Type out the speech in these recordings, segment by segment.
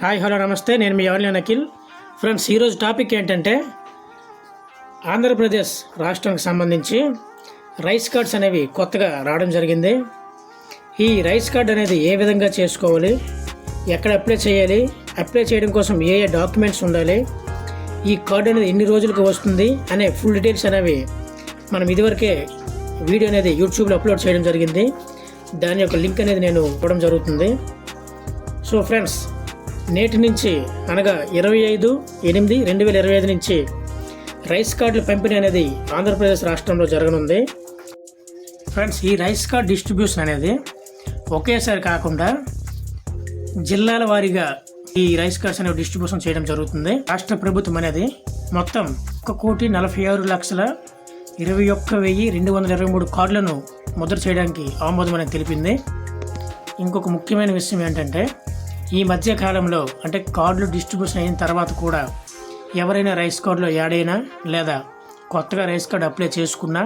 Hi hello నమస్తే, నేను మీ ఎవరిని అఖిల్. ఫ్రెండ్స్, ఈరోజు టాపిక్ ఏంటంటే ఆంధ్రప్రదేశ్ రాష్ట్రానికి సంబంధించి రైస్ కార్డ్స్ అనేవి కొత్తగా రావడం జరిగింది. ఈ రైస్ కార్డ్ అనేది ఏ విధంగా చేసుకోవాలి, ఎక్కడ అప్లై చేయాలి, అప్లై చేయడం కోసం ఏ ఏ డాక్యుమెంట్స్ ఉండాలి, ఈ కార్డ్ అనేది ఎన్ని రోజులకు వస్తుంది అనే ఫుల్ డీటెయిల్స్ అనేవి మనం ఇదివరకే వీడియో అనేది యూట్యూబ్లో అప్లోడ్ చేయడం జరిగింది. దాని యొక్క లింక్ అనేది నేను ఇవ్వడం జరుగుతుంది. సో ఫ్రెండ్స్, నేటి నుంచి అనగా 25/8/2025 నుంచి రైస్ కార్డుల పంపిణీ అనేది ఆంధ్రప్రదేశ్ రాష్ట్రంలో జరగనుంది. ఫ్రెండ్స్, ఈ రైస్ కార్డ్ డిస్ట్రిబ్యూషన్ అనేది ఒకేసారి కాకుండా జిల్లాల వారీగా ఈ రైస్ కార్డ్స్ అనేవి డిస్ట్రిబ్యూషన్ చేయడం జరుగుతుంది. రాష్ట్ర ప్రభుత్వం అనేది మొత్తం 1,46,21,223 కార్డులను ముద్ర చేయడానికి ఆమోదం అనేది తెలిపింది. ఇంకొక ముఖ్యమైన విషయం ఏంటంటే, ఈ మధ్య కాలంలో అంటే కార్డులు డిస్ట్రిబ్యూషన్ అయిన తర్వాత కూడా ఎవరైనా రైస్ కార్డులో యాడ్ అయినా లేదా కొత్తగా రైస్ కార్డు అప్లై చేసుకున్నా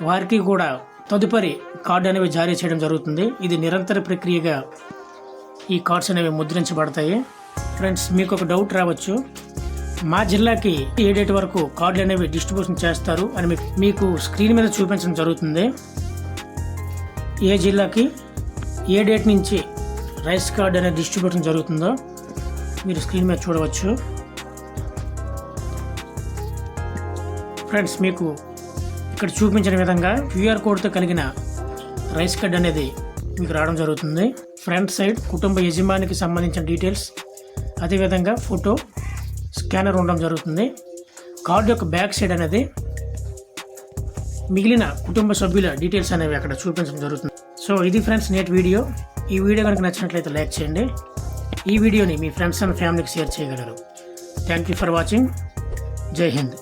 వారికి కూడా తదుపరి కార్డు అనేవి జారీ చేయడం జరుగుతుంది. ఇది నిరంతర ప్రక్రియగా ఈ కార్డ్స్ అనేవి ముద్రించబడతాయి. ఫ్రెండ్స్, మీకు ఒక డౌట్ రావచ్చు, మా జిల్లాకి ఏ డేట్ వరకు కార్డులు అనేవి డిస్ట్రిబ్యూషన్ చేస్తారు అని మీకు స్క్రీన్ మీద చూపించడం జరుగుతుంది. ఏ జిల్లాకి ఏ డేట్ నుంచి రైస్ కార్డ్ అనేది డిస్ట్రిబ్యూషన్ జరుగుతుందో మీరు స్క్రీన్ మీద చూడవచ్చు. ఫ్రెండ్స్, మీకు ఇక్కడ చూపించిన విధంగా క్యూఆర్ కోడ్తో కలిగిన రైస్ కార్డ్ అనేది మీకు రావడం జరుగుతుంది. ఫ్రంట్ సైడ్ కుటుంబ యజమానికి సంబంధించిన డీటెయిల్స్, అదేవిధంగా ఫోటో, స్కానర్ ఉండడం జరుగుతుంది. కార్డు యొక్క బ్యాక్ సైడ్ అనేది మిగిలిన కుటుంబ సభ్యుల డీటెయిల్స్ అనేవి అక్కడ చూపించడం జరుగుతుంది. సో ఇది ఫ్రెండ్స్ నేటి వీడియో. ఈ వీడియో కనుక నచ్చినట్లయితే లైక్ చేయండి. ఈ వీడియోని మీ ఫ్రెండ్స్ అండ్ ఫ్యామిలీకి షేర్ చేయగలరు. Thank you for watching. జై హింద్.